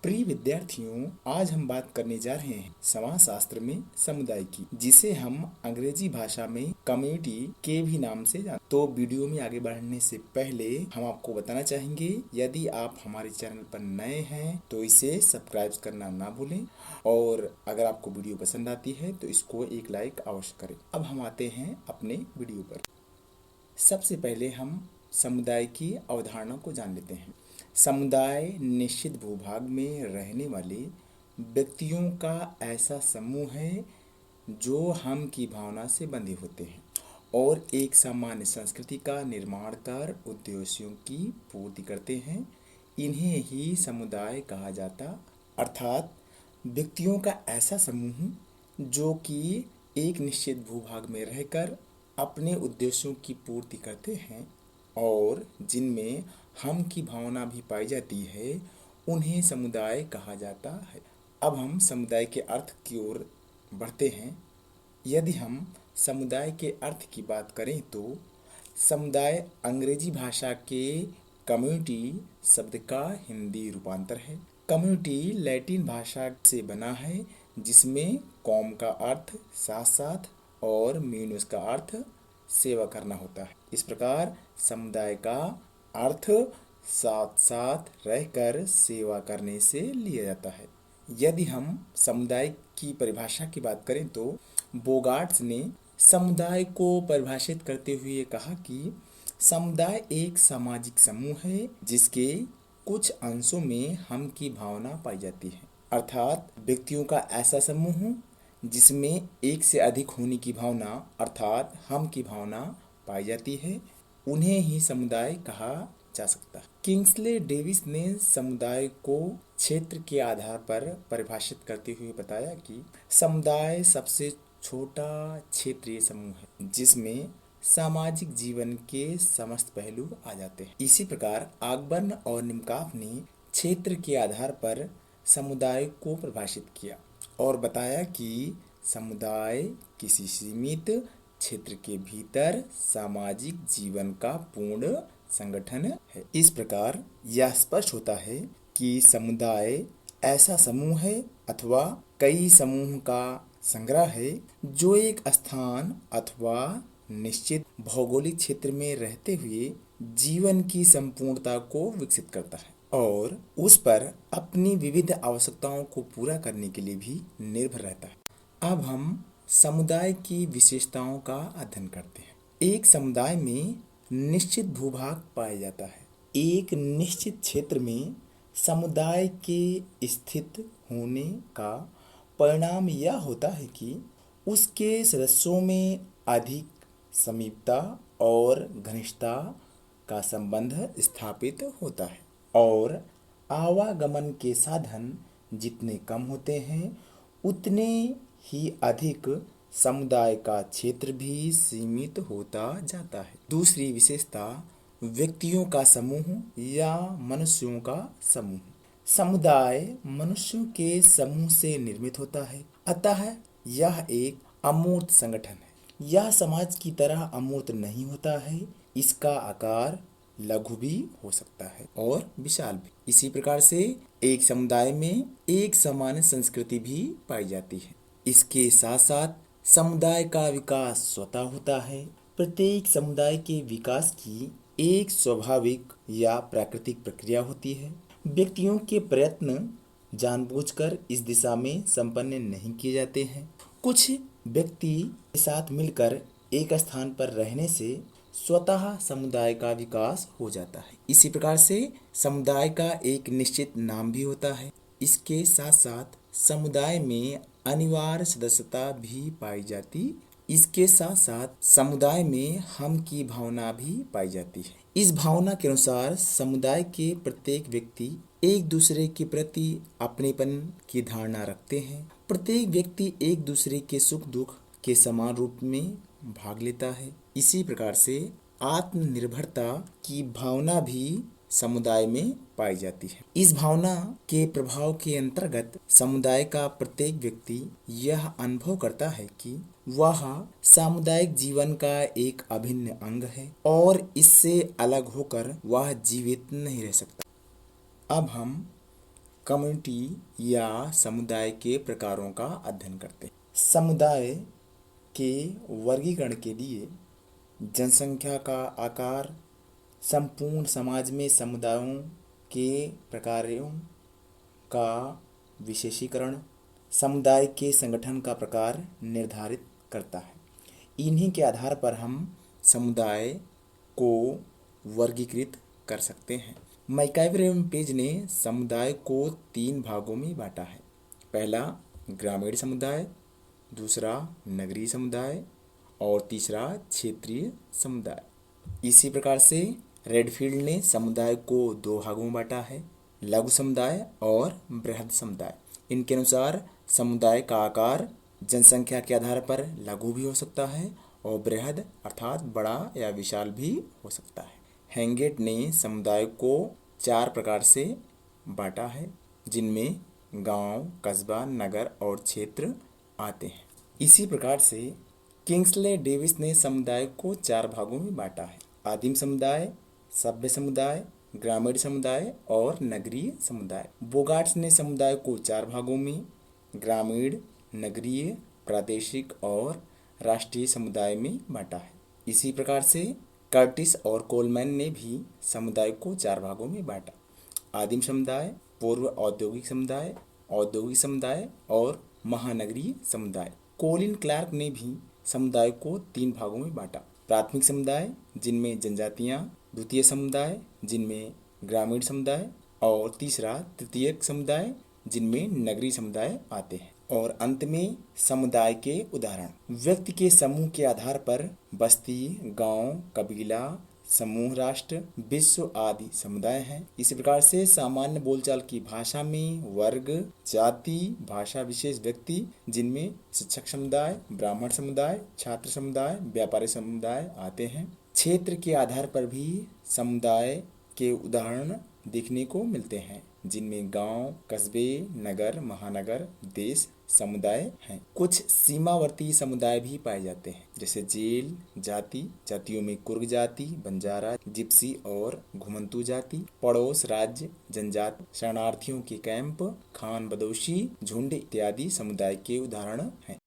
प्रिय विद्यार्थियों, आज हम बात करने जा रहे हैं समाज शास्त्र में समुदाय की, जिसे हम अंग्रेजी भाषा में कम्युनिटी के भी नाम से जानते हैं। तो वीडियो में आगे बढ़ने से पहले हम आपको बताना चाहेंगे, यदि आप हमारे चैनल पर नए हैं तो इसे सब्सक्राइब करना ना भूलें और अगर आपको वीडियो पसंद आती है तो इसको एक लाइक अवश्य करें। अब हम आते हैं अपने वीडियो पर। सबसे पहले हम समुदाय की अवधारणा को जान लेते हैं। समुदाय निश्चित भूभाग में रहने वाले व्यक्तियों का ऐसा समूह है जो हम की भावना से बंधे होते हैं और एक सामान्य संस्कृति का निर्माण कर उद्देश्यों की पूर्ति करते हैं। इन्हें ही समुदाय कहा जाता, अर्थात व्यक्तियों का ऐसा समूह जो कि एक निश्चित भूभाग में रहकर अपने उद्देश्यों की पूर्ति करते हैं और जिनमें हम की भावना भी पाई जाती है, उन्हें समुदाय कहा जाता है। अब हम समुदाय के अर्थ की ओर बढ़ते हैं। यदि हम समुदाय के अर्थ की बात करें तो समुदाय अंग्रेजी भाषा के कम्युनिटी शब्द का हिंदी रूपांतर है। कम्युनिटी लैटिन भाषा से बना है जिसमें कॉम का अर्थ साथ साथ और म्यूनस का अर्थ सेवा करना होता है। इस प्रकार समुदाय का अर्थ साथ साथ रहकर सेवा करने से लिया जाता है। यदि हम समुदाय की परिभाषा की बात करें तो बोगार्ट्स ने समुदाय को परिभाषित करते हुए कहा कि समुदाय एक सामाजिक समूह है जिसके कुछ अंशों में हम की भावना पाई जाती है, अर्थात व्यक्तियों का ऐसा समूह जिसमें एक से अधिक होने की भावना अर्थात हम की भावना पाई जाती है, उन्हें ही समुदाय कहा जा सकता है। किंग्सले डेविस ने समुदाय को क्षेत्र के आधार पर परिभाषित करते हुए बताया कि समुदाय सबसे छोटा क्षेत्रीय समूह है जिसमें सामाजिक जीवन के समस्त पहलू आ जाते हैं। इसी प्रकार आकबर्न और निमकाफ ने क्षेत्र के आधार पर समुदाय को परिभाषित किया और बताया कि समुदाय किसी सीमित क्षेत्र के भीतर सामाजिक जीवन का पूर्ण संगठन है। इस प्रकार यह स्पष्ट होता है कि समुदाय ऐसा समूह है अथवा कई समूह का संग्रह है जो एक स्थान अथवा निश्चित भौगोलिक क्षेत्र में रहते हुए जीवन की संपूर्णता को विकसित करता है और उस पर अपनी विविध आवश्यकताओं को पूरा करने के लिए भी निर्भर रहता है। अब हम समुदाय की विशेषताओं का अध्ययन करते हैं। एक समुदाय में निश्चित भूभाग पाया जाता है। एक निश्चित क्षेत्र में समुदाय के स्थित होने का परिणाम यह होता है कि उसके सदस्यों में अधिक समीपता और घनिष्ठता का संबंध स्थापित होता है और आवागमन के साधन जितने कम होते हैं उतने ही अधिक समुदाय का क्षेत्र भी सीमित होता जाता है। दूसरी विशेषता व्यक्तियों का समूह या मनुष्यों का समूह। समुदाय मनुष्यों के समूह से निर्मित होता है, अतः यह एक अमूर्त संगठन है। यह समाज की तरह अमूर्त नहीं होता है, इसका आकार लघु भी हो सकता है और विशाल भी। इसी प्रकार से एक समुदाय में एक समान संस्कृति भी पाई जाती है। इसके साथ साथ समुदाय का विकास स्वतः होता है। प्रत्येक समुदाय के विकास की एक स्वाभाविक या प्राकृतिक प्रक्रिया होती है। व्यक्तियों के प्रयत्न जानबूझकर इस दिशा में संपन्न नहीं किए जाते हैं। कुछ व्यक्ति के साथ मिलकर एक स्थान पर रहने से स्वतः समुदाय का विकास हो जाता है। इसी प्रकार से समुदाय का एक निश्चित नाम भी होता है। इसके साथ साथ समुदाय में अनिवार्य सदस्यता भी पाई जाती। इसके साथ साथ समुदाय में हम की भावना भी पाई जाती है। इस भावना के अनुसार समुदाय के प्रत्येक व्यक्ति एक दूसरे के प्रति अपनेपन की धारणा रखते हैं। प्रत्येक व्यक्ति एक दूसरे के सुख दुख के समान रूप में भाग लेता है। इसी प्रकार से आत्मनिर्भरता की भावना भी समुदाय में पाई जाती है। इस भावना के प्रभाव के अंतर्गत समुदाय का प्रत्येक व्यक्ति यह अनुभव करता है कि वह सामुदायिक जीवन का एक अभिन्न अंग है और इससे अलग होकर वह जीवित नहीं रह सकता। अब हम कम्युनिटी या समुदाय के प्रकारों का अध्ययन करते हैं। समुदाय के वर्गीकरण के लिए जनसंख्या का आकार, संपूर्ण समाज में समुदायों के प्रकारों का विशेषीकरण, समुदाय के संगठन का प्रकार निर्धारित करता है। इन्हीं के आधार पर हम समुदाय को वर्गीकृत कर सकते हैं। मैकाइवर एवं पेज ने समुदाय को 3 भागों में बांटा है। पहला ग्रामीण समुदाय, दूसरा नगरीय समुदाय और तीसरा क्षेत्रीय समुदाय। इसी प्रकार से रेडफील्ड ने समुदाय को 2 भागों में बांटा है, लघु समुदाय और बृहद समुदाय। इनके अनुसार समुदाय का आकार जनसंख्या के आधार पर लघु भी हो सकता है और बृहद अर्थात बड़ा या विशाल भी हो सकता है। हेंगेट ने समुदाय को 4 प्रकार से बांटा है, जिनमें गांव, कस्बा, नगर और क्षेत्र आते हैं। इसी प्रकार से किंग्सले डेविस ने समुदाय को 4 भागों में बांटा है, आदिम समुदाय, सभ्य समुदाय, ग्रामीण समुदाय और नगरीय समुदाय। बोगार्ट्स ने समुदाय को 4 भागों में ग्रामीण, नगरीय, प्रादेशिक और राष्ट्रीय समुदाय में बांटा है। इसी प्रकार से कर्टिस और कोलमैन ने भी समुदाय को 4 भागों में बांटा, आदिम समुदाय, पूर्व औद्योगिक समुदाय और महानगरीय समुदाय। कोलिन क्लार्क ने भी समुदाय को 3 भागों में बांटा, प्राथमिक समुदाय जिनमें जनजातियां, द्वितीय समुदाय जिनमें ग्रामीण समुदाय और तीसरा तृतीयक समुदाय जिनमें नगरीय समुदाय आते हैं। और अंत में समुदाय के उदाहरण व्यक्ति के समूह के आधार पर बस्ती, गांव, कबीला, समूह राष्ट्र, विश्व आदि समुदाय हैं। इसी प्रकार से सामान्य बोलचाल की भाषा में वर्ग, जाति, भाषा विशेष व्यक्ति जिनमें शिक्षक समुदाय, ब्राह्मण समुदाय, छात्र समुदाय, व्यापारी समुदाय आते हैं। क्षेत्र के आधार पर भी समुदाय के उदाहरण देखने को मिलते हैं, जिनमें गांव, कस्बे, नगर, महानगर, देश समुदाय हैं। कुछ सीमावर्ती समुदाय भी पाए जाते हैं, जैसे जेल जातियों में कुर्ग जाति, बंजारा, जिप्सी और घुमंतू जाति, पड़ोस राज्य, जनजाति, शरणार्थियों के कैंप, खान बदोशी, झुंड इत्यादि समुदाय के उदाहरण हैं।